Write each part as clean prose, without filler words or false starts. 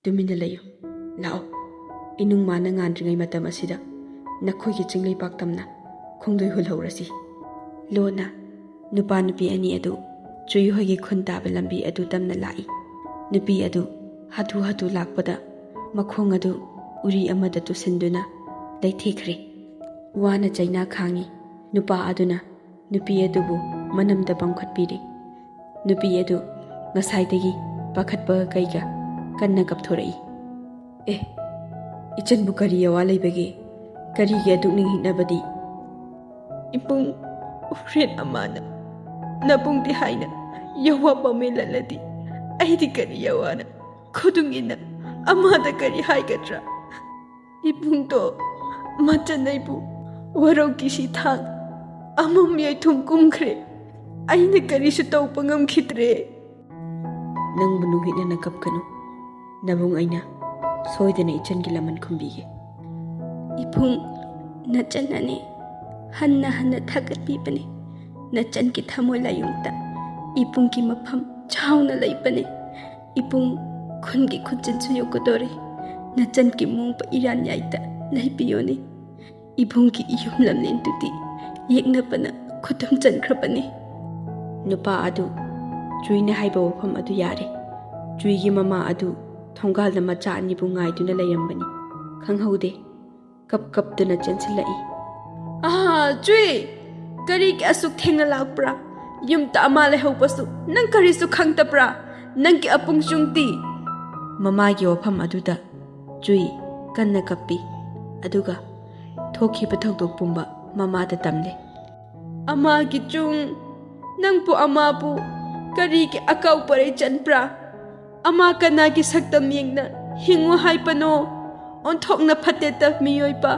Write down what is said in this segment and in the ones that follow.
ꯇꯨꯃꯤꯟꯅ ꯂꯩꯌꯨ ꯂꯥꯛꯑꯣ ꯏꯅꯨꯡ ꯃꯥꯅ ꯉꯥꯟꯗ꯭ꯔꯤꯉꯩ ꯃꯇꯝ ꯑꯁꯤꯗ ꯅꯈꯣꯏꯒꯤ ꯆꯤꯡꯂꯩꯄꯥꯛ ꯇꯝꯅ ꯈꯣꯡꯗꯣꯏ ꯍꯨꯜꯍꯧꯔꯁꯤ ꯂꯣꯟꯅ ꯅꯨꯄꯥ ꯅꯨꯄꯤ ꯑꯅꯤ ꯑꯗꯨ ꯆꯨꯏ ꯍꯣꯏꯒꯤ ꯈꯨꯟ ꯇꯥꯕ ꯂꯝꯕꯤ ꯑꯗꯨ ꯇꯝꯅ ꯂꯥꯛꯏ ꯅꯨꯄꯤ ꯑꯗꯨ ꯍꯥꯊꯨ ꯍꯥꯊꯨ ꯂꯥꯛꯄꯗ ꯃꯈꯣꯡ ꯑꯗꯨ ꯎꯔꯤ ꯑꯃꯗ ꯇꯨꯁꯤꯟꯗꯨꯅ ꯂꯩꯊꯦꯛꯈ꯭ꯔꯦ ꯋꯥꯅ ꯆꯩꯅꯥ ꯈꯥꯡꯉꯤ ꯅꯨꯄꯥ ꯑꯗꯨꯅ ꯅꯨꯄꯤ ꯑꯗꯨꯕꯨ ꯃꯅꯝꯗ ꯄꯝꯈꯠꯄꯤꯔꯤ ꯅꯨꯄꯤ ꯑꯗꯨ ꯉꯁꯥꯏꯗꯒꯤ ꯄꯥꯈꯠꯄꯒ ꯀꯩꯒ ꯀꯟꯅ ꯀꯞꯊꯣꯔꯛꯏ ꯏꯆꯟꯕꯨ ꯀꯔꯤ ꯑꯋꯥ ꯂꯩꯕꯒꯦ ꯀꯔꯤꯒꯤ ꯑꯗꯨꯛꯅꯤꯡ ꯍꯤꯛꯅꯕꯗꯤ ꯏꯄꯨꯡ ꯎꯔꯦꯟ ꯑꯃꯅ ꯅꯕꯨꯡꯗꯤ ꯍꯥꯏꯅ ꯌꯋꯥ ꯄꯥꯎꯃꯦꯜꯂꯜꯂꯗꯤ ꯑꯩꯗꯤ ꯀꯔꯤ ꯌꯋꯥꯅ ꯈꯨꯗꯨꯡ ꯏꯟꯅ ꯑꯃꯗ ꯀꯔꯤ ꯍꯥꯏꯒꯗ꯭ꯔꯥ ꯏꯄꯨꯡꯗꯣ ꯃꯆꯟꯅꯩꯕꯨ ꯋꯥꯔꯧ ꯀꯤꯁꯤ ꯊꯥꯡ ꯑꯃꯝ ꯌꯩꯊꯨꯝ ꯀꯨꯝꯈ꯭ꯔꯦ ꯑꯩꯅ ꯀꯔꯤꯁꯨ ꯇꯧꯕ ꯉꯝꯈꯤꯗ꯭ꯔꯦ ꯅꯪꯕꯨ ꯅꯨꯡꯍꯤꯛꯅꯅ ꯀꯞꯀꯅꯨ ꯅꯕꯨꯡ ꯑꯩꯅ ꯁꯣꯏꯗꯅ ꯏꯆꯟꯒꯤ ꯂꯃꯟ ꯈꯨꯝꯕꯤꯒꯦ ꯏꯄꯨꯡ ꯅꯆꯟꯅꯅꯦ ꯍꯟꯅ ꯍꯟꯅ ꯊꯥꯒꯠꯄꯤꯕꯅꯦ ꯅꯆꯟꯒꯤ ꯊꯃꯣꯏ ꯂꯥꯌꯨꯡꯇ ꯏꯄꯨꯡꯒꯤ ꯃꯐꯝ ꯆꯥꯎꯅ ꯂꯩꯕꯅꯦ ꯏꯄꯨꯡ ꯈꯨꯟꯒꯤ ꯈꯨꯟꯆꯤꯟꯁꯨ ꯌꯣꯛꯀꯗꯣꯔꯦ ꯅꯆꯟꯒꯤ ꯃꯣꯡꯄ ꯏꯔꯥꯟ ꯌꯥꯏꯇ ꯂꯩꯕꯤꯌꯣꯅꯦ ꯏꯕꯨꯡꯒꯤ ꯏꯌꯨꯝ ꯂꯝꯂꯦꯟꯗꯨꯗꯤ ꯌꯦꯛꯅꯕꯅ ꯈꯨꯗꯨꯝ ꯆꯟꯈ꯭ꯔꯕꯅꯤ ꯅꯨꯄꯥ ꯑꯗꯨ ꯆꯨꯏꯅ ꯍꯥꯏꯕ ꯋꯥꯐꯝ ꯑꯗꯨ ꯌꯥꯔꯦ ꯆꯨꯏꯒꯤ ꯃꯃꯥ ꯑꯗꯨ ꯊꯣꯡꯒꯥꯜꯗ ꯃꯆꯥ ꯑꯅꯤꯕꯨ ꯉꯥꯏꯗꯨꯅ ꯂꯩꯔꯝꯕꯅꯤ ꯈꯪꯍꯧꯗꯦ ꯀꯞꯇꯨꯅ ꯆꯦꯟꯁꯤꯜꯂꯛꯏ ꯆꯨꯏ ꯀꯔꯤꯒꯤ ꯑꯁꯨꯛ ꯊꯦꯡꯅ ꯂꯥꯛꯄ꯭ꯔꯥ ꯌꯨꯝꯗ ꯑꯃ ꯂꯩꯍꯧꯕꯁꯨ ꯅꯪ ꯀꯔꯤꯁꯨ ꯈꯪꯗꯕ꯭ꯔꯥ ꯅꯪꯒꯤ ꯑꯄꯨꯡꯆꯨꯡꯗꯤ ꯃꯃꯥꯒꯤ ꯋꯥꯐꯝ ꯑꯗꯨꯗ ꯆꯨꯏ ꯀꯟꯅ ꯀꯞꯄꯤ ꯑꯗꯨꯒ ꯊꯣꯛꯈꯤꯕ ꯊꯧꯗꯣꯛ ꯄꯨꯝꯕ ꯃꯃꯥꯗ ꯇꯝꯂꯦ ꯑꯃꯒꯤ ꯆꯨꯡ ꯅꯪꯕꯨ ꯑꯃꯕꯨ ꯀꯔꯤꯒꯤ ꯑꯀꯥꯎ ꯄꯔꯩ ꯆꯟꯕ꯭ꯔꯥ ꯑꯃ ꯀꯅꯥꯒꯤ ꯁꯛꯇꯝ ꯌꯦꯡꯅ ꯍꯤꯡꯉꯨ ꯍꯥꯏꯕꯅꯣ ꯑꯣꯟꯊꯣꯛꯅ ꯐꯠꯇꯦꯇ ꯃꯤꯑꯣꯏꯕ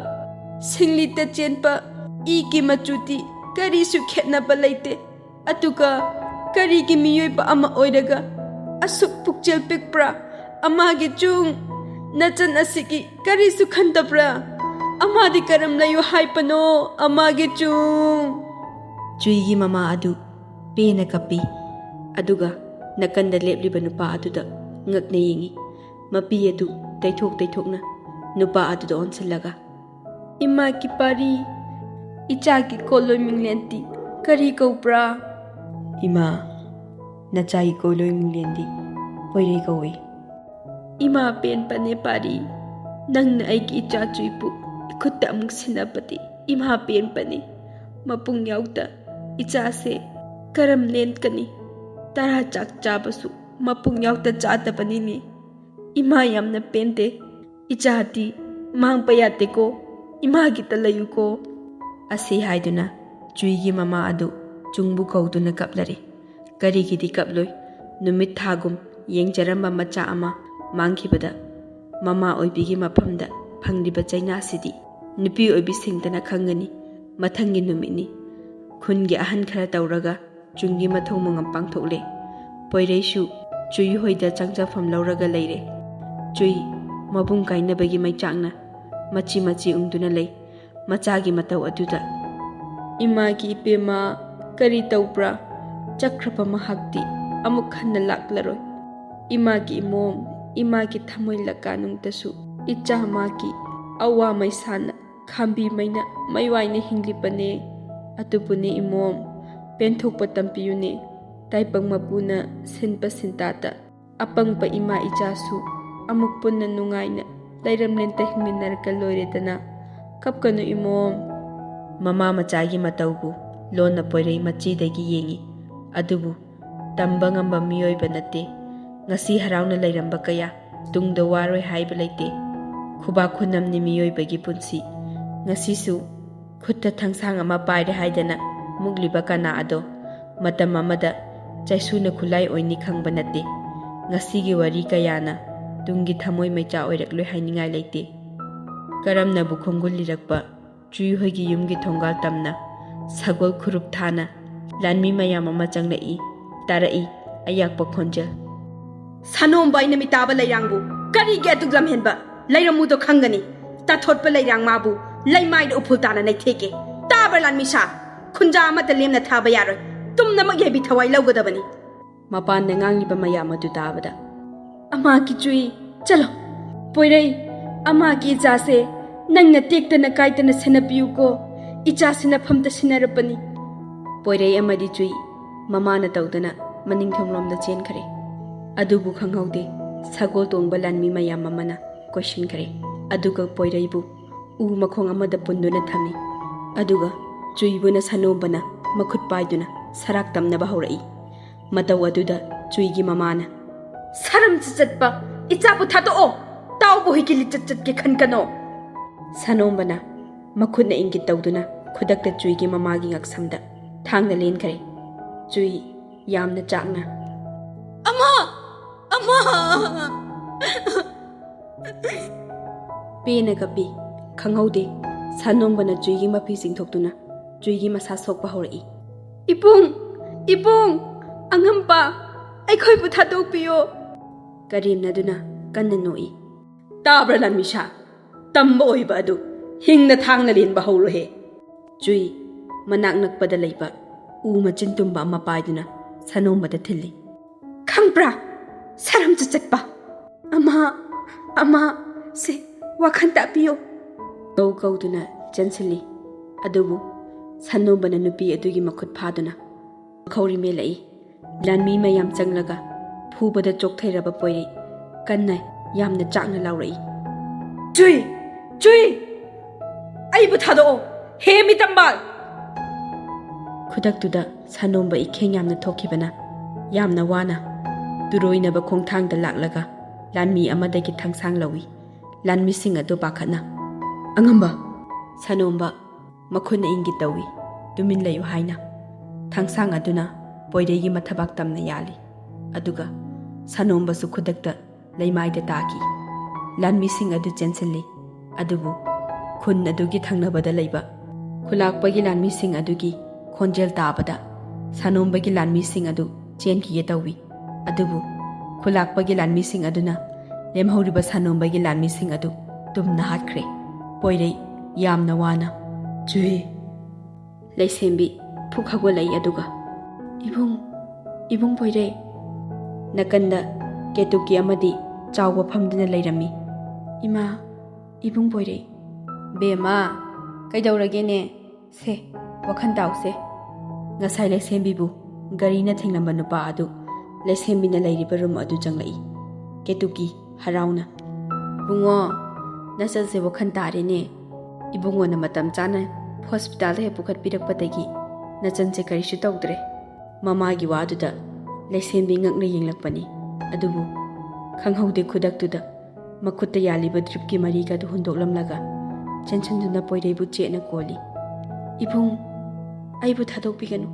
ꯁꯤꯡꯂꯤꯇ ꯆꯦꯟꯕ ꯏꯒꯤ ꯃꯆꯨꯗꯤ ꯀꯔꯤꯁꯨ ꯈꯦꯠꯅꯕ ꯂꯩꯇꯦ ꯑꯗꯨꯒ ꯀꯔꯤꯒꯤ ꯃꯤꯑꯣꯏꯕ ꯑꯃ ꯑꯣꯏꯔꯒ ꯑꯁꯨꯛ ꯄꯨꯛꯆꯦꯜ ꯄꯤꯛꯄ꯭ꯔꯥ ꯑꯃꯒꯤ ꯆꯨꯡ ꯅꯆꯟ ꯑꯁꯤꯒꯤ ꯀꯔꯤꯁꯨ ꯈꯟꯗꯕ꯭ꯔꯥ ꯑꯃꯗꯤ ꯀꯔꯝ ꯂꯩꯌꯨ ꯍꯥꯏꯕꯅꯣ ꯑꯃꯒꯤ ꯆꯨꯡ ꯆꯨꯏꯒꯤ ꯃꯃꯥ ꯑꯗꯨ ꯄꯦꯅ ꯀꯞꯄꯤ ꯑꯗꯨꯒ ꯅꯥꯀꯟꯗ ꯂꯦꯞꯂꯤꯕ ꯅꯨꯄꯥ ꯑꯗꯨꯗ ꯉꯛꯅ ꯌꯦꯡꯉꯤ ꯃꯄꯤ ꯑꯗꯨ ꯇꯩꯊꯣꯛꯅ ꯅꯨꯄꯥ ꯑꯗꯨꯗ ꯑꯣꯟꯁꯤꯜꯂꯒ ꯏꯃꯥꯒꯤ ꯄꯥꯔꯤ ꯏꯆꯥꯒꯤ ꯀꯣꯂꯣꯏ ꯃꯤꯡꯂꯦꯟꯗꯤ ꯀꯔꯤ ꯀꯧꯕ꯭ꯔꯥ ꯏꯃꯥ ꯅꯆꯥꯒꯤ ꯀꯣꯂꯣꯏ ꯃꯤꯡꯂꯦꯟꯗꯤ ꯄꯣꯏꯔꯩ ꯀꯧꯏ ꯏꯃꯥ ꯄꯦꯟꯕꯅꯦ ꯄꯥꯔꯤ ꯅꯪꯅ ꯑꯩꯒꯤ ꯏꯆꯥ ꯆꯨꯏꯕꯨ ꯏꯈꯨꯠꯇ ꯑꯃꯨꯛ ꯁꯤꯟꯅꯕꯗꯤ ꯏꯃꯥ ꯄꯦꯟꯕꯅꯤ ꯃꯄꯨꯡ ꯌꯥꯎꯗ ꯏꯆꯥꯁꯦ ꯀꯔꯝ ꯂꯦꯟꯀꯅꯤ ꯇꯔꯥ ꯆꯥꯛ ꯆꯥꯕꯁꯨ ꯃꯄꯨꯡ ꯌꯥꯎꯗ ꯆꯥꯗꯕꯅꯤꯅꯦ ꯏꯃꯥ ꯌꯥꯝꯅ ꯄꯦꯟꯗꯦ ꯏꯆꯥꯗꯤ ꯃꯥꯡꯕ ꯌꯥꯗꯦꯀꯣ ꯏꯃꯥꯒꯤꯇ ꯂꯩꯌꯨꯀꯣ ꯑꯁꯤ ꯍꯥꯏꯗꯨꯅ ꯆꯨꯏꯒꯤ ꯃꯃꯥ ꯑꯗꯨ ꯆꯨꯡꯕꯨ ꯀꯧꯗꯨꯅ ꯀꯞꯂꯔꯤ ꯀꯔꯤꯒꯤꯗꯤ ꯀꯞꯂꯣꯏ ꯅꯨꯃꯤꯠ ꯊꯥꯒꯨꯝ ꯌꯦꯡꯖꯔꯝꯕ ꯃꯆꯥ ꯑꯃ ꯃꯥꯡꯈꯤꯕꯗ ꯃꯃꯥ ꯑꯣꯏꯕꯤꯒꯤ ꯃꯐꯝꯗ ꯐꯪꯂꯤꯕ ꯆꯩꯅꯥꯁꯤꯗꯤ ꯅꯨꯄꯤ ꯑꯣꯏꯕꯤꯁꯤꯡꯇꯅ ꯈꯪꯒꯅꯤ ꯃꯊꯪꯒꯤ ꯅꯨꯃꯤꯠꯅꯤ ꯈꯨꯟꯒꯤ ꯑꯍꯟ ꯈꯔ ꯇꯧꯔꯒ ꯆꯨꯡꯒꯤ ꯃꯊꯧ ꯃꯉꯝ ꯄꯥꯡꯊꯣꯛꯂꯦ ꯄꯣꯏꯔꯩꯁꯨ ꯆꯨꯏ ꯍꯣꯏꯗ ꯆꯪꯖꯐꯝ ꯂꯧꯔꯒ ꯂꯩꯔꯦ ꯆꯨꯏ ꯃꯕꯨꯡ ꯀꯥꯏꯅꯕꯒꯤ ꯃꯩꯆꯥꯛꯅ ꯃꯆꯤ ꯎꯪꯗꯨꯅ ꯂꯩ ꯃꯆꯥꯒꯤ ꯃꯇꯧ ꯑꯗꯨꯗ ꯏꯃꯥꯒꯤ ꯏꯄꯦꯝꯃ ꯀꯔꯤ ꯇꯧꯕ꯭ꯔꯥ ꯆꯠꯈ꯭ꯔꯕ ꯃꯍꯥꯛꯇꯤ ꯑꯃꯨꯛ ꯍꯟꯅ ꯂꯥꯛꯂꯔꯣꯏ ꯏꯃꯥꯒꯤ ꯏꯃꯣꯝ ꯏꯃꯥꯒꯤ ꯊꯃꯣꯏ ꯂꯀꯥꯅꯨꯡꯗꯁꯨ ꯏꯆꯥ ꯃꯥꯒꯤ ꯑꯋꯥ ꯃꯩꯁꯥꯅ ꯈꯥꯝꯕꯤꯃꯩꯅ ꯃꯩꯋꯥꯏꯅ ꯍꯤꯡꯂꯤꯕꯅꯦ ꯑꯗꯨꯕꯨꯅꯦ ꯏꯃꯣꯝ ꯄꯦꯟꯊꯣꯛꯄ ꯇꯝꯕꯤꯌꯨꯅꯦ ꯇꯥꯏꯕꯪ ꯃꯄꯨꯅ ꯁꯤꯟꯕ ꯁꯤꯟꯇꯥꯗ ꯑꯄꯪꯕ ꯏꯃꯥ ꯏꯆꯥꯁꯨ ꯑꯃꯨꯛ ꯄꯨꯟꯅ ꯅꯨꯡꯉꯥꯏꯅ ꯂꯩꯔꯝꯂꯦꯟꯇ ꯍꯤꯡꯃꯤꯟꯅꯔꯒ ꯂꯣꯏꯔꯦꯗꯅ ꯀꯞꯀꯅꯨ ꯏꯃꯣꯝ ꯃꯃꯥ ꯃꯆꯥꯒꯤ ꯃꯇꯧꯕꯨ ꯂꯣꯟꯅ ꯄꯣꯏꯔꯩ ꯃꯆꯤꯗꯒꯤ ꯌꯦꯡꯉꯤ ꯑꯗꯨꯕꯨ ꯇꯝꯕ ꯉꯝꯕ ꯃꯤꯑꯣꯏꯕ ꯅꯠꯇꯦ ꯉꯁꯤ ꯍꯔꯥꯎꯅ ꯂꯩꯔꯝꯕ ꯀꯌꯥ ꯇꯨꯡꯗ ꯋꯥꯔꯣꯏ ꯍꯥꯏꯕ ꯂꯩꯇꯦ ꯈꯨꯕꯥꯛ ꯈꯨꯅꯝꯅꯤ ꯃꯤꯑꯣꯏꯕꯒꯤ ꯄꯨꯟꯁꯤ ꯉꯁꯤꯁꯨ ꯈꯨꯠꯇ ꯊꯥꯡꯁꯥꯡ ꯑꯃ ꯄꯥꯏꯔꯦ ꯍꯥꯏꯗꯅ ꯃꯨꯛꯂꯤꯕ ꯀꯅꯥ ꯑꯗꯣ ꯃꯇꯝ ꯑꯃꯗ ꯆꯩꯁꯨꯅ ꯈꯨꯠꯂꯥꯏ ꯑꯣꯏꯅꯤ ꯈꯪꯕ ꯅꯠꯇꯦ ꯉꯁꯤꯒꯤ ꯋꯥꯔꯤ ꯀꯌꯥꯅ ꯇꯨꯡꯒꯤ ꯊꯃꯣꯏ ꯃꯩꯆꯥ ꯑꯣꯏꯔꯛꯂꯣꯏ ꯍꯥꯏꯅꯤꯡꯉꯥꯏ ꯂꯩꯇꯦ ꯀꯔꯝꯅꯕꯨ ꯈꯣꯡꯒꯨꯜ ꯂꯤꯔꯛꯄ ꯆꯨꯏ ꯍꯣꯏꯒꯤ ꯌꯨꯝꯒꯤ ꯊꯣꯡꯒꯥꯜ ꯇꯝꯅ ꯁꯒꯣꯜ ꯈꯨꯔꯨꯞ ꯊꯥꯅ ꯂꯥꯟꯃꯤ ꯃꯌꯥꯝ ꯑꯃ ꯆꯪꯂꯛꯏ ꯇꯥꯔꯛꯏ ꯑꯌꯥꯛꯄ ꯈꯣꯟꯖꯦꯜ ꯁꯅꯣꯝꯕ ꯑꯩꯅ ꯃꯤꯇꯥꯕ ꯂꯩꯔꯥꯡꯕꯨ ꯀꯔꯤꯒꯤ ꯑꯗꯨꯛ ꯂꯝꯍꯦꯟꯕ ꯂꯩꯔꯝꯃꯨꯗꯣ ꯈꯪꯒꯅꯤ ꯇꯥꯊꯣꯠꯄ ꯂꯩꯔꯥꯡ ꯃꯥꯕꯨ ꯂꯩꯃꯥꯏꯗ ꯎꯐꯨꯜ ꯇꯥꯅ ꯅꯩꯊꯦꯛꯀꯦ ꯇꯥꯕ꯭ꯔ ꯂꯥꯟꯃꯤꯁꯥ ꯈꯨꯟꯖꯥ ꯑꯃꯠꯇ ꯂꯦꯝꯅ ꯊꯥꯕ ꯌꯥꯔꯣꯏ ꯇꯨꯝꯅꯃꯛ ꯌꯩꯕꯤ ꯊꯋꯥꯏ ꯂꯧꯒꯗꯕꯅꯤ ꯃꯄꯥꯟꯗ ꯉꯥꯡꯂꯤꯕ ꯃꯌꯥꯝ ꯑꯗꯨ ꯇꯥꯕꯗ ꯑꯃꯒꯤ ꯆꯨꯏ ꯆꯠꯂꯣ ꯄꯣꯏꯔꯩ ꯑꯃꯒꯤ ꯏꯆꯥꯁꯦ ꯅꯪꯅ ꯇꯦꯛꯇꯅ ꯀꯥꯏꯇꯅ ꯁꯦꯟꯅꯕꯤꯌꯨꯀꯣ ꯏꯆꯥ ꯁꯤꯟꯅꯐꯝꯇ ꯁꯤꯟꯅꯔꯕꯅꯤ ꯄꯣꯏꯔꯩ ꯑꯃꯗꯤ ꯆꯨꯏ ꯃꯃꯥꯅ ꯇꯧꯗꯅ ꯃꯅꯤꯡꯊꯪꯂꯣꯝꯗ ꯆꯦꯟꯈ꯭ꯔꯦ ꯑꯗꯨꯕꯨ ꯈꯪꯍꯧꯗꯦ ꯁꯒꯣꯜ ꯇꯣꯡꯕ ꯂꯥꯟꯃꯤ ꯃꯌꯥꯝ ꯑꯃꯅ ꯀꯣꯏꯁꯤꯟꯈ꯭ꯔꯦ ꯑꯗꯨꯒ ꯄꯣꯏꯔꯩꯕꯨ ꯎ ꯃꯈꯣꯡ ꯑꯃꯗ ꯄꯨꯟꯗꯨꯅ ꯊꯝꯃꯤ ꯑꯗꯨꯒ ꯆꯨꯏꯕꯨꯅ ꯁꯥꯅꯣꯝꯕꯅ ꯃꯈꯨꯠ ꯄꯥꯏꯗꯨꯅ ꯁꯔꯥꯛ ꯇꯝꯅꯕ ꯍꯧꯔꯛꯏ ꯃꯇꯧ ꯑꯗꯨꯗ ꯆꯨꯏꯒꯤ ꯃꯃꯥꯅ ꯁꯔꯝ ꯆꯠꯄ ꯏꯆꯥꯕꯨ ꯊꯥꯗꯣꯛꯑꯣ ꯇꯥꯎꯕꯨ ꯍꯨꯏꯒꯤ ꯂꯤꯆꯠ ꯆꯠꯀꯦ ꯈꯟꯒꯅꯣ ꯁꯥꯅꯣꯝꯕꯅ ꯃꯈꯨꯠꯅ ꯏꯪꯒꯤꯠ ꯇꯧꯗꯨꯅ ꯈꯨꯗꯛꯇ ꯆꯨꯏꯒꯤ ꯃꯃꯥꯒꯤ ꯉꯛꯁꯝꯗ ꯊꯥꯡꯅ ꯂꯦꯟꯈ꯭ꯔꯦ ꯆꯨꯏ ꯌꯥꯝꯅ ꯆꯥꯛꯅ ꯑꯃ ꯄꯦꯅ ꯀꯞꯄꯤ ꯈꯪꯍꯧꯗꯦ ꯁꯥꯅꯣꯝꯕꯅ ꯆꯨꯏꯒꯤ ꯃꯄꯤ ꯆꯤꯡꯊꯣꯛꯇꯨꯅ ꯆꯨꯏꯒꯤ ꯃꯁꯥ ꯁꯣꯛꯄ ꯍꯧꯔꯛꯏ ꯏꯕꯨꯡ ꯑꯉꯝꯄ ꯑꯩꯈꯣꯏꯕꯨ ꯊꯥꯗꯣꯛꯄꯤꯌꯣ ꯀꯔꯦꯝꯅꯗꯨꯅ ꯀꯟꯅ ꯅꯣꯛꯏ ꯇꯥꯕ꯭ꯔꯥ ꯂꯥꯟꯃꯤꯁꯥ ꯇꯝꯕ ꯑꯣꯏꯕ ꯑꯗꯨ ꯍꯤꯡꯅ ꯊꯥꯡꯅ ꯂꯦꯟꯕ ꯍꯧꯔꯣꯍꯦ ꯆꯨꯏ ꯃꯅꯥꯛ ꯅꯛꯄꯗ ꯂꯩꯕ ꯎ ꯃꯆꯤꯟ ꯇꯨꯝꯕ ꯑꯃ ꯄꯥꯏꯗꯨꯅ ꯁꯥꯅꯣꯝꯕꯗ ꯊꯤꯜꯂꯤ ꯈꯪꯕ꯭ꯔꯥ ꯁꯔꯝ ꯆꯠꯄ ꯑꯃ ꯁꯦ ꯋꯥꯈꯟ ꯇꯥꯛꯄꯤꯌꯣ ꯀꯧꯗꯨꯅ ꯆꯦꯟꯁꯤꯜꯂꯤ ꯑꯗꯨꯕꯨ ꯁꯥꯅꯣꯝꯕꯅ ꯅꯨꯄꯤ ꯑꯗꯨꯒꯤ ꯃꯈꯨꯠ ꯐꯥꯗꯨꯅ ꯈꯧꯔꯤ ꯃꯦꯜꯂꯛꯏ ꯂꯥꯟꯃꯤ ꯃꯌꯥꯝ ꯆꯪꯂꯒ ꯐꯨꯕꯗ ꯆꯣꯛꯊꯩꯔꯕ ꯄꯣꯏꯔꯩ ꯀꯟꯅ ꯌꯥꯝꯅ ꯆꯥꯛꯅ ꯂꯥꯎꯔꯛꯏ ꯆꯨꯏ ꯑꯩꯕꯨ ꯊꯥꯗꯣꯛꯑꯣ ꯍꯦ ꯃꯤꯇꯝꯕꯥꯜ ꯈꯨꯗꯛꯇꯨꯗ ꯁꯥꯅꯣꯝꯕ ꯏꯈꯦꯡ ꯌꯥꯝꯅ ꯊꯣꯛꯈꯤꯕꯅ ꯌꯥꯝꯅ ꯋꯥꯅ ꯇꯨꯔꯣꯏꯅꯕ ꯈꯣꯡꯊꯥꯡꯗ ꯂꯥꯛꯂꯒ ꯂꯥꯟꯃꯤ ꯑꯃꯗꯒꯤ ꯊꯥꯡꯁꯥꯡ ꯂꯧꯏ ꯂꯥꯟꯃꯤꯁꯤꯡ ꯑꯗꯨ ꯄꯥꯈꯠꯅ ꯑꯉꯝꯕ ꯁꯥꯅꯣꯝꯕ ꯃꯈꯨꯠꯅ ꯏꯪꯒꯤꯠ ꯇꯧꯏ ꯇꯨꯃꯤꯟ ꯂꯩꯌꯨ ꯍꯥꯏꯅ ꯊꯥꯡꯁꯥꯡ ꯑꯗꯨꯅ ꯄꯣꯏꯔꯩꯒꯤ ꯃꯊꯕꯥꯛ ꯇꯝꯅ ꯌꯥꯜꯂꯤ ꯑꯗꯨꯒ ꯁꯥꯅꯣꯝꯕꯁꯨ ꯈꯨꯗꯛꯇ ꯂꯩꯃꯥꯏꯗ ꯇꯥꯈꯤ ꯂꯥꯟꯃꯤꯁꯤꯡ ꯑꯗꯨ ꯆꯦꯟꯁꯤꯜꯂꯤ ꯑꯗꯨꯕꯨ ꯈꯨꯟ ꯑꯗꯨꯒꯤ ꯊꯪꯅꯕꯗ ꯂꯩꯕ ꯈꯨꯂꯥꯛꯄꯒꯤ ꯂꯥꯟꯃꯤꯁꯤꯡ ꯑꯗꯨꯒꯤ ꯈꯣꯟꯖꯦꯜ ꯇꯥꯕꯗ ꯁꯥꯅꯣꯝꯕꯒꯤ ꯂꯥꯟꯃꯤꯁꯤꯡ ꯑꯗꯨ ꯆꯦꯟꯈꯤꯒꯦ ꯇꯧꯏ ꯑꯗꯨꯕꯨ ꯈꯨꯂꯥꯛꯄꯒꯤ ꯂꯥꯟꯃꯤꯁꯤꯡ ꯑꯗꯨꯅ ꯂꯦꯝꯍꯧꯔꯤꯕ ꯁꯥꯅꯣꯝꯕꯒꯤ ꯂꯥꯟꯃꯤꯁꯤꯡ ꯑꯗꯨ ꯇꯨꯝꯅ ꯍꯥꯠꯈ꯭ꯔꯦ ꯄꯣꯏꯔꯩ ꯌꯥꯝꯅ ꯋꯥꯅ ꯆꯨꯏ ꯂꯩꯁꯦꯝꯕꯤ ꯐꯨꯛ ꯍꯧꯒꯠꯂꯛꯏ ꯑꯗꯨꯒ ꯏꯕꯨꯡ ꯄꯣꯏꯔꯩ ꯅꯥꯀꯟꯗ ꯀꯦꯇꯨꯀꯤ ꯑꯃꯗꯤ ꯆꯥꯎꯕ ꯐꯝꯗꯨꯅ ꯂꯩꯔꯝꯃꯤ ꯏꯕꯨꯡ ꯄꯣꯏꯔꯩ ꯕꯦꯝꯃ ꯀꯩꯗꯧꯔꯒꯦꯅꯦ ꯁꯦ ꯋꯥꯈꯟ ꯇꯥꯎꯁꯦ ꯉꯁꯥꯏ ꯂꯩꯁꯦꯝꯕꯤꯕꯨ ꯒꯥꯔꯤꯅ ꯊꯦꯡꯂꯝꯕ ꯅꯨꯄꯥ ꯑꯗꯨ ꯂꯩꯁꯦꯝꯕꯤꯅ ꯂꯩꯔꯤꯕ ꯔꯨꯝ ꯑꯗꯨ ꯆꯪꯂꯛꯏ ꯀꯦꯇꯨꯀꯤ ꯍꯔꯥꯎꯅ ꯏꯕꯨꯡꯉꯣ ꯅꯆꯟꯁꯦ ꯋꯥꯈꯟ ꯇꯥꯔꯦꯅꯦ ꯏꯕꯨꯡꯉꯣꯅ ꯃꯇꯝ ꯆꯥꯅ ꯍꯣꯁꯄꯤꯇꯥꯜꯗ ꯍꯦꯛ ꯄꯨꯈꯠꯄꯤꯔꯛꯄꯗꯒꯤ ꯅꯆꯟꯁꯦ ꯀꯔꯤꯁꯨ ꯇꯧꯗ꯭ꯔꯦ ꯃꯃꯥꯒꯤ ꯋꯥꯗꯨꯗ ꯂꯩꯁꯦꯝꯕꯤ ꯉꯛꯅ ꯌꯦꯡꯂꯛꯄꯅꯤ ꯑꯗꯨꯕꯨ ꯈꯪꯍꯧꯗꯦ ꯈꯨꯗꯛꯇꯨꯗ ꯃꯈꯨꯠꯇ ꯌꯥꯜꯂꯤꯕ ꯗ꯭ꯔꯤꯞꯀꯤ ꯃꯔꯤꯒꯗꯨ ꯍꯨꯟꯗꯣꯛꯂꯝꯂꯒ ꯆꯦꯟꯁꯤꯟꯗꯨꯅ ꯄꯣꯏꯔꯩꯕꯨ ꯆꯦꯠꯅ ꯀꯣꯜꯂꯤ ꯏꯕꯨꯡ ꯑꯩꯕꯨ ꯊꯥꯗꯣꯛꯄꯤꯒꯅꯨ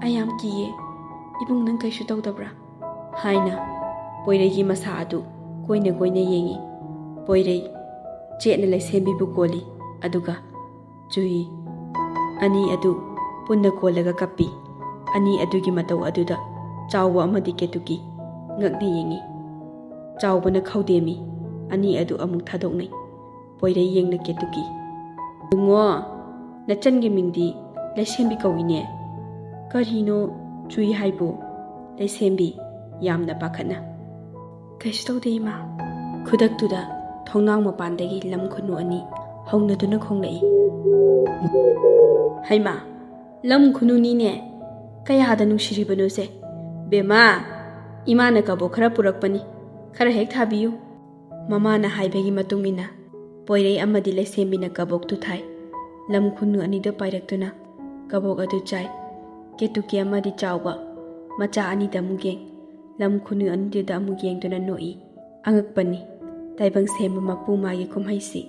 ꯑꯩ ꯌꯥꯝ ꯀꯤꯌꯦ ꯏꯕꯨꯡ ꯅꯪ ꯀꯩꯁꯨ ꯇꯧꯗꯕ꯭ꯔꯥ ꯍꯥꯏꯅ ꯄꯣꯏꯔꯩꯒꯤ ꯃꯁꯥ ꯑꯗꯨ ꯀꯣꯏꯅ ꯌꯦꯡꯉꯤ ꯄꯣꯏꯔꯩ ꯆꯦꯠꯅ ꯂꯩꯁꯦꯝꯕꯤꯕꯨ ꯀꯣꯜꯂꯤ ꯑꯗꯨꯒ ꯆꯨꯏ ꯑꯅꯤ ꯑꯗꯨ ꯄꯨꯟꯅ ꯀꯣꯜꯂꯒ ꯀꯞꯄꯤ ꯑꯅꯤ ꯑꯗꯨꯒꯤ ꯃꯇꯧ ꯑꯗꯨꯗ ꯆꯥꯎꯕ ꯑꯃꯗꯤ ꯀꯦꯇꯨꯀꯤ ꯉꯛꯅ ꯌꯦꯡꯉꯤ ꯆꯥꯎꯕꯅ ꯈꯧꯗꯦꯝꯃꯤ ꯑꯅꯤ ꯑꯗꯨ ꯑꯃꯨꯛ ꯊꯥꯗꯣꯛꯅꯩ ꯄꯣꯏꯔꯩ ꯌꯦꯡꯅ ꯀꯦꯇꯨꯀꯤ ꯏꯕꯨꯡꯉꯣ ꯅꯆꯟꯒꯤ ꯃꯤꯡꯗꯤ ꯂꯩꯁꯦꯝꯕꯤ ꯀꯧꯏꯅꯦ ꯀꯔꯤꯅꯣ ꯆꯨꯏ ꯍꯥꯏꯕꯨ ꯂꯩꯁꯦꯝꯕꯤ ꯌꯥꯝꯅ ꯄꯥꯈꯠꯅ ꯀꯩꯁꯨ ꯇꯧꯗꯦ ꯏꯃꯥ ꯈꯨꯗꯛꯇꯨꯗ ꯊꯣꯡꯅꯥꯎ ꯃꯄꯥꯟꯗꯒꯤ ꯂꯝ ꯈꯨꯅꯨ ꯑꯅꯤ ꯍꯧꯅꯗꯨꯅ ꯈꯣꯡꯂꯛꯏ ꯍꯩꯃꯥ ꯂꯝ ꯈꯨꯅꯨꯅꯤꯅꯦ ꯀꯌꯥꯗ ꯅꯨꯡꯁꯤꯔꯤꯕꯅꯣꯁꯦ ꯕꯦꯝꯃ ꯏꯃꯥꯅ ꯀꯕꯣꯛ ꯈꯔ ꯄꯨꯔꯛꯄꯅꯤ ꯈꯔ ꯍꯦꯛ ꯊꯥꯕꯤꯌꯨ ꯃꯃꯥꯅ ꯍꯥꯏꯕꯒꯤ ꯃꯇꯨꯡ ꯏꯟꯅ ꯄꯣꯏꯔꯩ ꯑꯃꯗꯤ ꯂꯩꯁꯦꯝꯕꯤꯅ ꯀꯕꯣꯛꯇꯨ ꯊꯥꯏ ꯂꯝ ꯈꯨꯅꯨ ꯑꯅꯤꯗꯨ ꯄꯥꯏꯔꯛꯇꯨꯅ ꯀꯕꯣꯛ ꯑꯗꯨ ꯆꯥꯏ ꯀꯦꯇꯨꯀꯤ ꯑꯃꯗꯤ ꯆꯥꯎꯕ ꯃꯆꯥ ꯑꯅꯤꯗ ꯑꯃꯨꯛ ꯌꯦꯡ ꯂꯝ ꯈꯨꯅꯨ ꯑꯅꯤꯗꯨꯗ ꯑꯃꯨꯛ ꯌꯦꯡꯗꯨꯅ ꯅꯣꯛꯏ ꯑꯉꯛꯄꯅꯤ ꯇꯥꯏꯕꯪ ꯁꯦꯝꯕ ꯃꯄꯨ ꯃꯥꯒꯤ ꯀꯨꯝꯍꯩꯁꯤ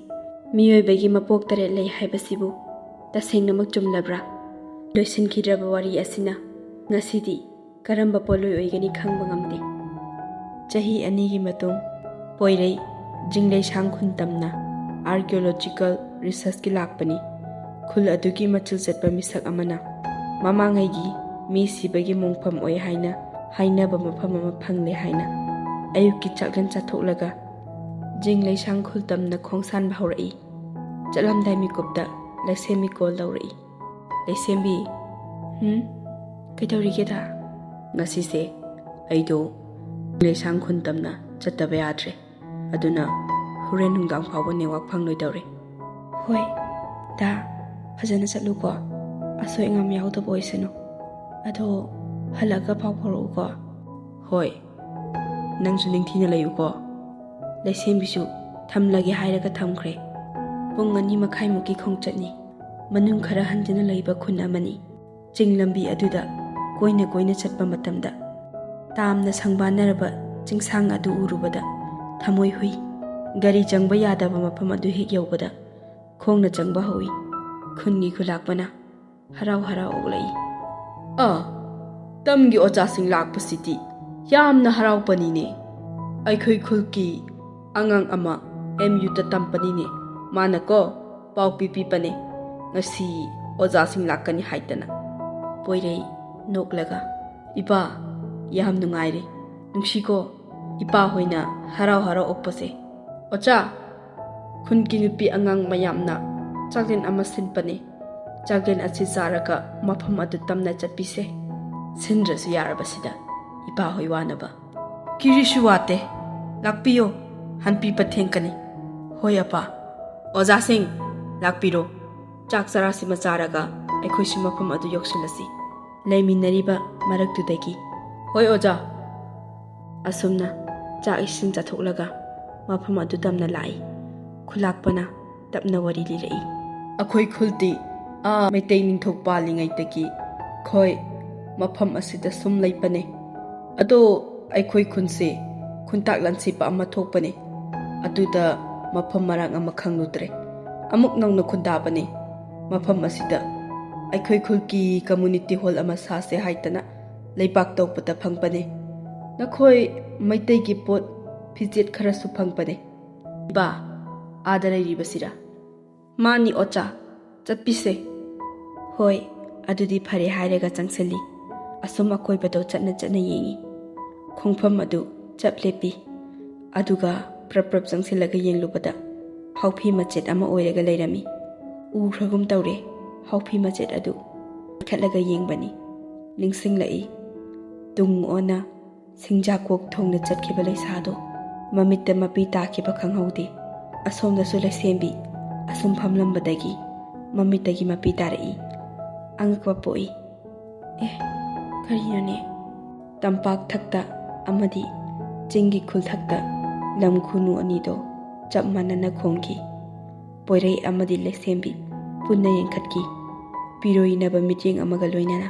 ꯃꯤꯑꯣꯏꯕꯒꯤ ꯃꯄꯣꯛ ꯇꯔꯦꯠ ꯂꯩ ꯍꯥꯏꯕꯁꯤꯕꯨ ꯇꯁꯦꯡꯅꯃꯛ ꯆꯨꯝꯂꯕ꯭ꯔꯥ ꯂꯣꯏꯁꯤꯟꯈꯤꯗ꯭ꯔꯕ ꯋꯥꯔꯤ ꯑꯁꯤꯅ ꯉꯁꯤꯗꯤ ꯀꯔꯝꯕ ꯄꯣꯠꯂꯣꯏ ꯑꯣꯏꯒꯅꯤ ꯈꯪꯕ ꯉꯝꯗꯦ ꯆꯍꯤ 2ꯒꯤ ꯃꯇꯨꯡ ꯄꯣꯏꯔꯩ ꯖꯤꯡꯂꯩꯁꯥꯡ ꯈꯨꯟ ꯇꯝꯅ ꯑꯥꯔꯀꯤꯑꯣꯂꯣꯖꯤꯀꯦꯜ ꯔꯤꯁꯔꯁꯀꯤ ꯂꯥꯛꯄꯅꯤ ꯈꯨꯜ ꯑꯗꯨꯒꯤ ꯃꯆꯤꯜ ꯆꯠꯄ ꯃꯤꯁꯛ ꯑꯃꯅ ꯃꯃꯥꯡꯉꯩꯒꯤ ꯃꯤ ꯁꯤꯕꯒꯤ ꯃꯣꯡꯐꯝ ꯑꯣꯏ ꯍꯥꯏꯅ ꯍꯥꯏꯅꯕ ꯃꯐꯝ ꯑꯃ ꯐꯪꯂꯦ ꯍꯥꯏꯅ ꯑꯌꯨꯛꯀꯤ ꯆꯥꯛꯂꯦꯟ ꯆꯥꯊꯣꯛꯂꯒ ꯖꯤꯡꯂꯩꯁꯥꯡ ꯈꯨꯜ ꯇꯝꯅ ꯈꯣꯡꯁꯥꯟꯕ ꯍꯧꯔꯛꯏ ꯆꯠꯂꯝꯗꯥꯏ ꯃꯤꯀꯨꯞꯇ ꯂꯩꯁꯦꯝꯕꯤ ꯀꯣꯜ ꯇꯧꯔꯛꯏ ꯂꯩꯁꯦꯝꯕꯤ ꯀꯩꯗꯧꯔꯤꯒꯦꯗ ꯉꯁꯤꯁꯦ ꯑꯩꯗꯣ ꯖꯤꯡꯂꯩꯁꯥꯡ ꯈꯨꯟ ꯇꯝꯅ ꯆꯠꯇꯕ ꯌꯥꯗ꯭ꯔꯦ ꯑꯗꯨꯅ ꯍꯣꯔꯦꯟ ꯅꯨꯡꯗꯥꯡ ꯐꯥꯎꯕ ꯅꯦꯠꯋꯥꯛ ꯐꯪꯂꯣꯏꯗꯧꯔꯦ꯫ ꯍꯣꯏ ꯗꯥ, ꯐꯖꯅ ꯆꯠꯂꯨꯀꯣ, ꯑꯁꯣꯏ ꯑꯉꯥꯝ ꯌꯥꯎꯗꯕ ꯑꯣꯏꯁꯅꯨ꯫ ꯑꯗꯣ ꯍꯜꯂꯛꯑꯒ ꯄꯥꯎ ꯐꯥꯎꯔꯛꯎꯀꯣ꯫ ꯍꯣꯏ, ꯅꯪꯁꯨ ꯅꯤꯡꯊꯤꯅ ꯂꯩꯌꯨꯀꯣ꯫ ꯂꯩꯁꯦꯝꯕꯤꯁꯨ ꯊꯝꯂꯒꯦ ꯍꯥꯏꯔꯒ ꯊꯝꯈ꯭ꯔꯦ꯫ ꯄꯨꯡ 2.5ꯃꯨꯛꯀꯤ ꯈꯣꯡꯆꯠꯅꯤ꯫ ꯃꯅꯨꯡ ꯈꯔ ꯍꯟꯖꯤꯅ ꯂꯩꯕ ꯈꯨꯟ ꯑꯃꯅꯤ꯫ ꯆꯤꯡ ꯂꯝꯕꯤ ꯑꯗꯨꯗ ꯀꯣꯏꯅ ꯀꯣꯏꯅ ꯆꯠꯄ ꯃꯇꯝꯗ ꯇꯥꯝꯅ ꯁꯪꯕꯥꯟꯅꯔꯕ ꯆꯤꯡꯁꯥꯡ ꯑꯗꯨ ꯎꯔꯨꯕꯗ ꯊꯃꯣꯏ ꯍꯨꯏ꯫ ꯒꯥꯔꯤ ꯆꯪꯕ ꯌꯥꯗꯕ ꯃꯐꯝ ꯑꯗꯨ ꯍꯦꯛ ꯌꯧꯕꯗ ꯈꯣꯡꯅ ꯆꯪꯕ ꯍꯧꯏ꯫ ꯈꯨꯟꯒꯤ ꯈꯨꯂꯥꯛꯄꯅ ꯍꯔꯥꯎ ꯍꯔꯥꯎ ꯑꯣꯛꯂꯛꯏ꯫ ꯇꯝꯒꯤ ꯑꯣꯖꯥꯁꯤꯡ ꯂꯥꯛꯄꯁꯤꯗꯤ ꯌꯥꯝꯅ ꯍꯔꯥꯎꯕꯅꯤꯅꯦ꯫ ꯑꯩꯈꯣꯏ ꯈꯨꯜꯒꯤ ꯑꯉꯥꯡ ꯑꯃ MUꯗ ꯇꯝꯕꯅꯤꯅꯦ꯫ ꯃꯥꯅꯀꯣ ꯄꯥꯎ ꯄꯤꯕꯤꯕꯅꯦ ꯉꯁꯤ ꯑꯣꯖꯥꯁꯤꯡ ꯂꯥꯛꯀꯅꯤ ꯍꯥꯏꯗꯅ꯫ ꯄꯣꯏꯔꯩ ꯅꯣꯛꯂꯒ ꯏꯄꯥ, ꯌꯥꯝ ꯅꯨꯡꯉꯥꯏꯔꯦ, ꯅꯨꯡꯁꯤꯀꯣ ꯏꯄꯥ ꯍꯣꯏꯅ ꯍꯔꯥꯎ ꯍꯔꯥꯎ ꯑꯣꯛꯄꯁꯦ꯫ ꯑꯣꯖꯥ, ꯈꯨꯟꯒꯤ ꯅꯨꯄꯤ ꯑꯉꯥꯡ ꯃꯌꯥꯝꯅ ꯆꯥꯛꯂꯦꯟ ꯑꯃ ꯁꯤꯟꯕꯅꯦ꯫ ꯆꯥꯛꯂꯦꯟ ꯑꯁꯤ ꯆꯥꯔꯒ ꯃꯐꯝ ꯑꯗꯨ ꯇꯝꯅ ꯆꯠꯄꯤꯁꯦ꯫ ꯁꯤꯟꯗ꯭ꯔꯁꯨ ꯌꯥꯔꯕꯁꯤꯗ ꯏꯄꯥ ꯍꯣꯏ ꯋꯥꯅꯕ꯫ ꯀꯤꯔꯤꯁꯨ ꯋꯥꯠꯇꯦ, ꯂꯥꯛꯄꯤꯌꯣ, ꯍꯟꯄꯤꯕ ꯊꯦꯡꯀꯅꯤ꯫ ꯍꯣꯏ ꯑꯄꯥ꯫ ꯑꯣꯖꯥꯁꯤꯡ ꯂꯥꯛꯄꯤꯔꯣ, ꯆꯥꯛ ꯆꯔꯥꯁꯤꯃ ꯆꯥꯔꯒ ꯑꯩꯈꯣꯏꯁꯨ ꯃꯐꯝ ꯑꯗꯨ ꯌꯧꯁꯤꯜꯂꯁꯤ꯫ ꯂꯩꯃꯤꯟꯅꯔꯤꯕ ꯃꯔꯛꯇꯨꯗꯒꯤ ꯍꯣꯏ ꯑꯣꯖꯥ꯫ ꯑꯁꯨꯝꯅ ꯆꯥꯛ ꯏꯁꯤꯡ ꯆꯥꯊꯣꯛꯂꯒ ꯃꯐꯝ ꯑꯗꯨ ꯇꯝꯅ ꯂꯥꯛꯏ꯫ ꯈꯨꯂꯥꯛꯄꯅ ꯇꯞꯅ ꯋꯥꯔꯤ ꯂꯤꯔꯛꯏ꯫ ꯑꯩꯈꯣꯏ ꯈꯨꯜꯗꯤ ꯃꯩꯇꯩ ꯅꯤꯡꯊꯧ ꯄꯥꯜꯂꯤꯉꯩꯗꯒꯤ ꯈꯣꯏ ꯃꯐꯝ ꯑꯁꯤꯗ ꯁꯨꯝ ꯂꯩꯕꯅꯦ꯫ ꯑꯗꯣ ꯑꯩꯈꯣꯏ ꯈꯨꯟꯁꯦ ꯈꯨꯟꯇꯥꯛ ꯂꯥꯟꯁꯤꯕ ꯑꯃ ꯊꯣꯛꯄꯅꯦ꯫ ꯑꯗꯨꯗ ꯃꯐꯝ ꯃꯔꯥꯡ ꯑꯃ ꯈꯪꯂꯨꯗ꯭ꯔꯦ, ꯑꯃꯨꯛ ꯅꯧꯅ ꯈꯨꯟꯗꯥꯕꯅꯦ꯫ ꯃꯐꯝ ꯑꯁꯤꯗ ꯑꯩꯈꯣꯏ ꯈꯨꯜꯒꯤ ꯀꯝꯃꯨꯅꯤꯇꯤ ꯍꯣꯜ ꯑꯃ ꯁꯥꯁꯦ ꯍꯥꯏꯗꯅ ꯂꯩꯕꯥꯛ ꯇꯧꯕꯗ ꯐꯪꯕꯅꯦ꯫ ꯅꯈꯣꯏ ꯃꯩꯇꯩꯒꯤ ꯄꯣꯠ ꯐꯤꯖꯦꯠ ꯈꯔꯁꯨ ꯐꯪꯕꯅꯦ꯫ ꯏꯄꯥ, ꯑꯥꯗ ꯂꯩꯔꯤꯕꯁꯤꯔꯥ? ꯃꯥꯅꯤ ꯑꯣꯖꯥ, ꯆꯠꯄꯤꯁꯦ꯫ ꯍꯣꯏ, ꯑꯗꯨꯗꯤ ꯐꯔꯦ ꯍꯥꯏꯔꯒ ꯆꯪꯁꯤꯜꯂꯤ꯫ ꯑꯁꯨꯝ ꯑꯀꯣꯏꯕꯗꯣ ꯆꯠꯅ ꯆꯠꯅ ꯌꯦꯡꯉꯤ꯫ ꯈꯣꯡꯐꯝ ꯑꯗꯨ ꯆꯞ ꯂꯦꯞꯄꯤ꯫ ꯑꯗꯨꯒ ꯄ꯭ꯔꯞ ꯄ꯭ꯔꯞ ꯆꯪꯁꯤꯜꯂꯒ ꯌꯦꯡꯂꯨꯕꯗ ꯍꯥꯎꯐꯤ ꯃꯆꯦꯠ ꯑꯃ ꯑꯣꯏꯔꯒ ꯂꯩꯔꯝꯃꯤ꯫ ꯎꯈ꯭ꯔꯒꯨꯝ ꯇꯧꯔꯦ ꯍꯥꯎꯐꯤ ꯃꯆꯦꯠ ꯑꯗꯨ꯫ ꯈꯠꯂꯒ ꯌꯦꯡꯕꯅꯤ, ꯅꯤꯡꯁꯤꯡꯂꯛꯏ ꯇꯨꯡ ꯑꯣꯟꯅ ꯁꯤꯡꯖꯥꯀꯣꯛ ꯊꯣꯡꯅ ꯆꯠꯈꯤꯕ ꯂꯩꯁꯥꯗꯣ꯫ ꯃꯃꯤꯠꯇ ꯃꯄꯤ ꯇꯥꯈꯤꯕ ꯈꯪꯍꯧꯗꯦ꯫ ꯑꯁꯣꯝꯗꯁꯨ ꯂꯩꯁꯦꯝꯕꯤ ꯑꯁꯨꯝ ꯐꯝꯂꯝꯕꯗꯒꯤ ꯃꯃꯤꯠꯇꯒꯤ ꯃꯄꯤ ꯇꯥꯔꯛꯏ꯫ ꯑꯉꯛꯄ ꯄꯣꯛꯏ꯫ ꯀꯔꯤꯅꯣꯅꯦ? ꯇꯝꯄꯥꯛꯊꯛꯇ ꯑꯃꯗꯤ ꯆꯤꯡꯒꯤ ꯈꯨꯜꯊꯛꯇ ꯂꯝ ꯈꯨꯅꯨ ꯑꯅꯤꯗꯣ ꯆꯞ ꯃꯥꯟꯅꯅ ꯈꯣꯡꯈꯤ꯫ ꯄꯣꯏꯔꯩ ꯑꯃꯗꯤ ꯂꯩꯁꯦꯝꯕꯤ ꯄꯨꯟꯅ ꯌꯦꯡꯈꯠꯈꯤ, ꯄꯤꯔꯣꯏꯅꯕ ꯃꯤꯠꯌꯦꯡ ꯑꯃꯒ ꯂꯣꯏꯅꯅ꯫